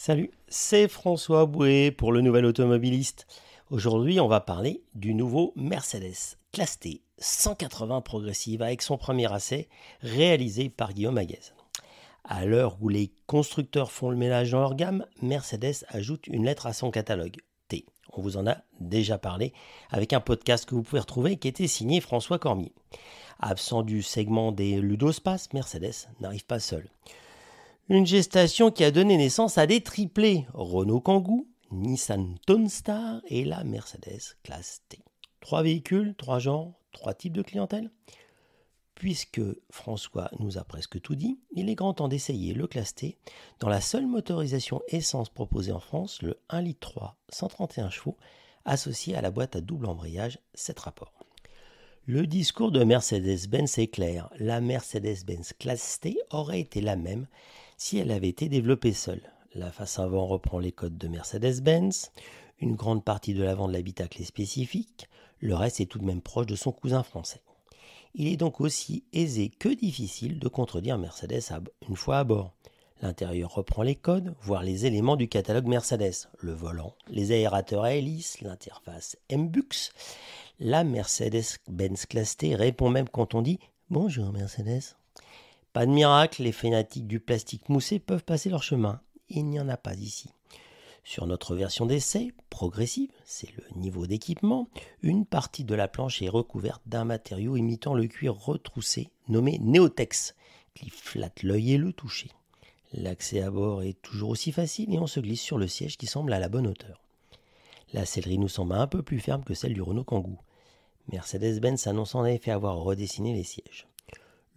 Salut, c'est François Bouet pour le Nouvel Automobiliste. Aujourd'hui, on va parler du nouveau Mercedes Classe T 180 progressive avec son premier essai réalisé par Guillaume Aguez. À l'heure où les constructeurs font le ménage dans leur gamme, Mercedes ajoute une lettre à son catalogue, T. On vous en a déjà parlé avec un podcast que vous pouvez retrouver qui était signé François Cormier. Absent du segment des ludospaces, Mercedes n'arrive pas seul. Une gestation qui a donné naissance à des triplés, Renault Kangoo, Nissan Townstar et la Mercedes Classe T. 3 véhicules, 3 genres, 3 types de clientèle. Puisque François nous a presque tout dit, il est grand temps d'essayer le Classe T dans la seule motorisation essence proposée en France, le 1,3 litre 131 chevaux, associé à la boîte à double embrayage 7 rapports. Le discours de Mercedes-Benz est clair, la Mercedes-Benz Classe T aurait été la même si elle avait été développée seule. La face avant reprend les codes de Mercedes-Benz, une grande partie de l'avant de l'habitacle est spécifique, le reste est tout de même proche de son cousin français. Il est donc aussi aisé que difficile de contredire Mercedes une fois à bord. L'intérieur reprend les codes, voire les éléments du catalogue Mercedes, le volant, les aérateurs à hélice, l'interface MBUX. La Mercedes-Benz Classe T répond même quand on dit « Bonjour Mercedes ». Pas de miracle, les fanatiques du plastique moussé peuvent passer leur chemin. Il n'y en a pas ici. Sur notre version d'essai, progressive, c'est le niveau d'équipement, une partie de la planche est recouverte d'un matériau imitant le cuir retroussé, nommé Neotex, qui flatte l'œil et le toucher. L'accès à bord est toujours aussi facile et on se glisse sur le siège qui semble à la bonne hauteur. La sellerie nous semble un peu plus ferme que celle du Renault Kangoo. Mercedes-Benz annonce en effet avoir redessiné les sièges.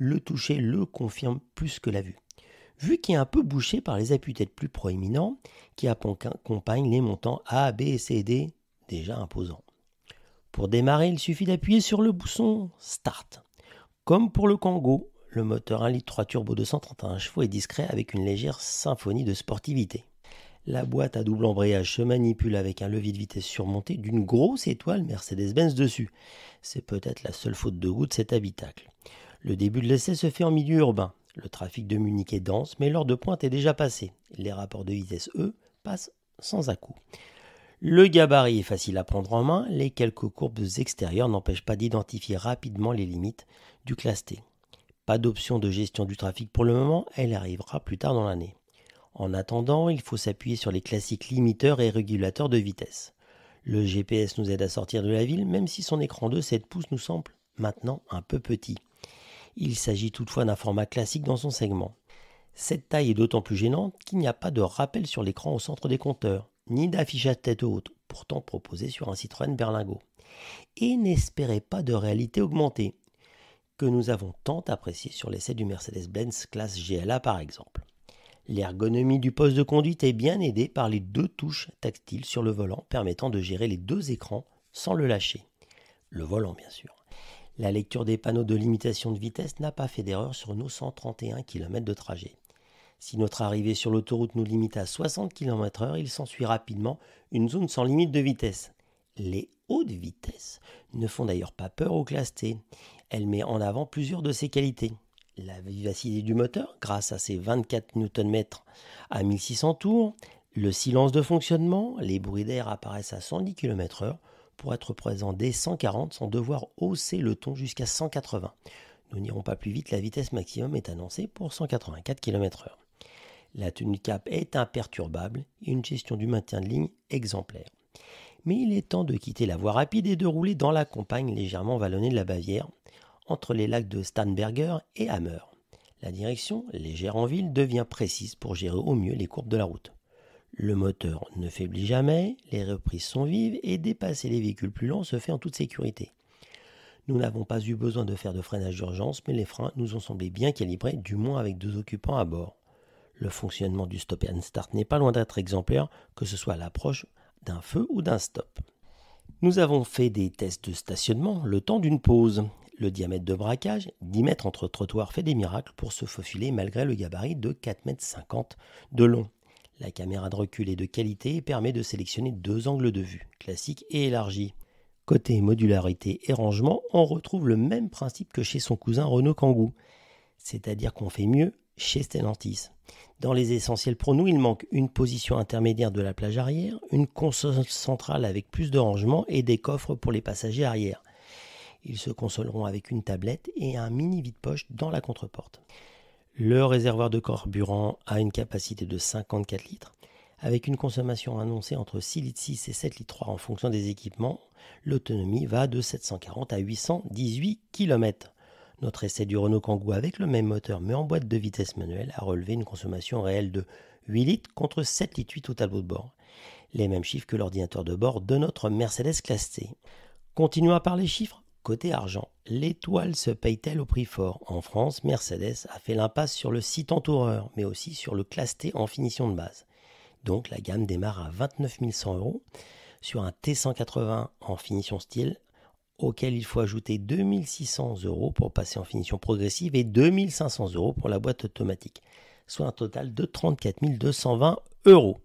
Le toucher le confirme plus que la vue. Vue qui est un peu bouchée par les appuis-têtes plus proéminents qui accompagnent les montants A, B, C et D déjà imposants. Pour démarrer, il suffit d'appuyer sur le bouton Start. Comme pour le Kangoo, le moteur 1,3 litre turbo de 131 chevaux est discret avec une légère symphonie de sportivité. La boîte à double embrayage se manipule avec un levier de vitesse surmonté d'une grosse étoile Mercedes-Benz dessus. C'est peut-être la seule faute de goût de cet habitacle. Le début de l'essai se fait en milieu urbain. Le trafic de Munich est dense, mais l'heure de pointe est déjà passée. Les rapports de vitesse, eux, passent sans à-coups. Le gabarit est facile à prendre en main, les quelques courbes extérieures n'empêchent pas d'identifier rapidement les limites du Classe T. Pas d'option de gestion du trafic pour le moment, elle arrivera plus tard dans l'année. En attendant, il faut s'appuyer sur les classiques limiteurs et régulateurs de vitesse. Le GPS nous aide à sortir de la ville, même si son écran de 7 pouces nous semble maintenant un peu petit. Il s'agit toutefois d'un format classique dans son segment. Cette taille est d'autant plus gênante qu'il n'y a pas de rappel sur l'écran au centre des compteurs, ni d'affichage tête haute, pourtant proposé sur un Citroën Berlingo. Et n'espérez pas de réalité augmentée, que nous avons tant apprécié sur l'essai du Mercedes-Benz Classe GLA par exemple. L'ergonomie du poste de conduite est bien aidée par les 2 touches tactiles sur le volant permettant de gérer les 2 écrans sans le lâcher. Le volant bien sûr. La lecture des panneaux de limitation de vitesse n'a pas fait d'erreur sur nos 131 km de trajet. Si notre arrivée sur l'autoroute nous limite à 60 km/h, il s'ensuit rapidement une zone sans limite de vitesse. Les hautes vitesses ne font d'ailleurs pas peur au Classe T. Elle met en avant plusieurs de ses qualités. La vivacité du moteur, grâce à ses 24 Nm à 1600 tours, le silence de fonctionnement, les bruits d'air apparaissent à 110 km/h, pour être présent dès 140 sans devoir hausser le ton jusqu'à 180. Nous n'irons pas plus vite, la vitesse maximum est annoncée pour 184 km/h. La tenue de cap est imperturbable et une gestion du maintien de ligne exemplaire. Mais il est temps de quitter la voie rapide et de rouler dans la campagne légèrement vallonnée de la Bavière, entre les lacs de Starnberger et Hammer. La direction, légère en ville, devient précise pour gérer au mieux les courbes de la route. Le moteur ne faiblit jamais, les reprises sont vives et dépasser les véhicules plus lents se fait en toute sécurité. Nous n'avons pas eu besoin de faire de freinage d'urgence, mais les freins nous ont semblé bien calibrés, du moins avec 2 occupants à bord. Le fonctionnement du stop and start n'est pas loin d'être exemplaire, que ce soit à l'approche d'un feu ou d'un stop. Nous avons fait des tests de stationnement le temps d'une pause. Le diamètre de braquage, 10 mètres entre trottoirs, fait des miracles pour se faufiler malgré le gabarit de 4,50 m de long. La caméra de recul est de qualité et permet de sélectionner 2 angles de vue, classique et élargi. Côté modularité et rangement, on retrouve le même principe que chez son cousin Renault Kangoo. C'est-à-dire qu'on fait mieux chez Stellantis. Dans les essentiels pour nous, il manque une position intermédiaire de la plage arrière, une console centrale avec plus de rangement et des coffres pour les passagers arrière. Ils se consoleront avec une tablette et un mini vide-poche dans la contreporte. Le réservoir de carburant a une capacité de 54 litres. Avec une consommation annoncée entre 6 litres 6 et 7 litres 3 en fonction des équipements, l'autonomie va de 740 à 818 km. Notre essai du Renault Kangoo avec le même moteur mais en boîte de vitesse manuelle a relevé une consommation réelle de 8 litres contre 7 litres 8 au tableau de bord. Les mêmes chiffres que l'ordinateur de bord de notre Mercedes Classe T. Continuons par les chiffres. Côté argent, l'étoile se paye-t-elle au prix fort? En France, Mercedes a fait l'impasse sur le Citan Tourer, mais aussi sur le Classe T en finition de base. Donc la gamme démarre à 29 100 € sur un T180 en finition style, auquel il faut ajouter 2 600 € pour passer en finition progressive et 2 500 € pour la boîte automatique, soit un total de 34 220 €.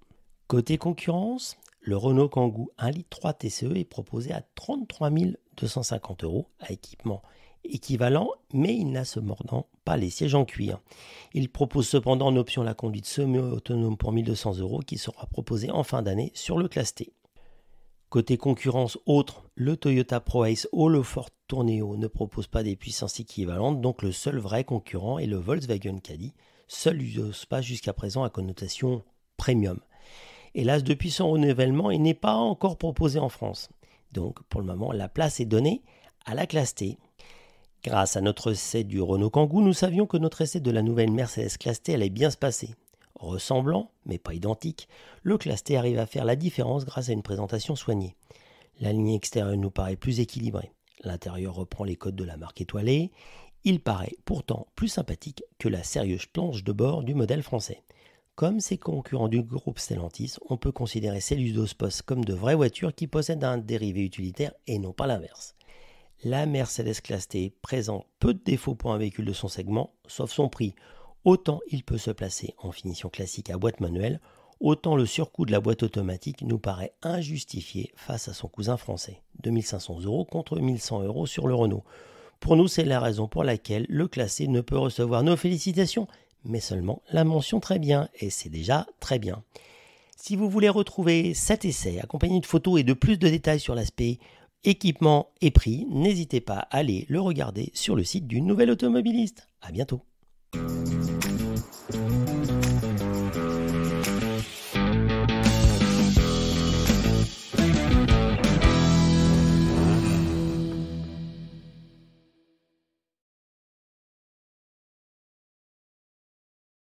Côté concurrence, le Renault Kangoo 1,3 litre TCE est proposé à 33 250 € à équipement équivalent, mais il n'a cependant pas les sièges en cuir. Il propose cependant en option la conduite semi-autonome pour 1 200 € qui sera proposée en fin d'année sur le Classe T. Côté concurrence autre, le Toyota Pro-Ace ou le Ford Tourneo ne propose pas des puissances équivalentes, donc le seul vrai concurrent est le Volkswagen Caddy, seul uso-space jusqu'à présent à connotation premium. Hélas, depuis son renouvellement, il n'est pas encore proposé en France. Donc, pour le moment, la place est donnée à la Classe T. Grâce à notre essai du Renault Kangoo, nous savions que notre essai de la nouvelle Mercedes Classe T allait bien se passer. Ressemblant, mais pas identique, le Classe T arrive à faire la différence grâce à une présentation soignée. La ligne extérieure nous paraît plus équilibrée. L'intérieur reprend les codes de la marque étoilée. Il paraît pourtant plus sympathique que la sérieuse planche de bord du modèle français. Comme ses concurrents du groupe Stellantis, on peut considérer ces Ludospos comme de vraies voitures qui possèdent un dérivé utilitaire et non pas l'inverse. La Mercedes Classe T présente peu de défauts pour un véhicule de son segment, sauf son prix. Autant il peut se placer en finition classique à boîte manuelle, autant le surcoût de la boîte automatique nous paraît injustifié face à son cousin français. 2 500 € contre 1 100 € sur le Renault. Pour nous, c'est la raison pour laquelle le Classe T ne peut recevoir nos félicitations, mais seulement la mention très bien, et c'est déjà très bien. Si vous voulez retrouver cet essai accompagné de photos et de plus de détails sur l'aspect équipement et prix, n'hésitez pas à aller le regarder sur le site du Nouvel Automobiliste. À bientôt.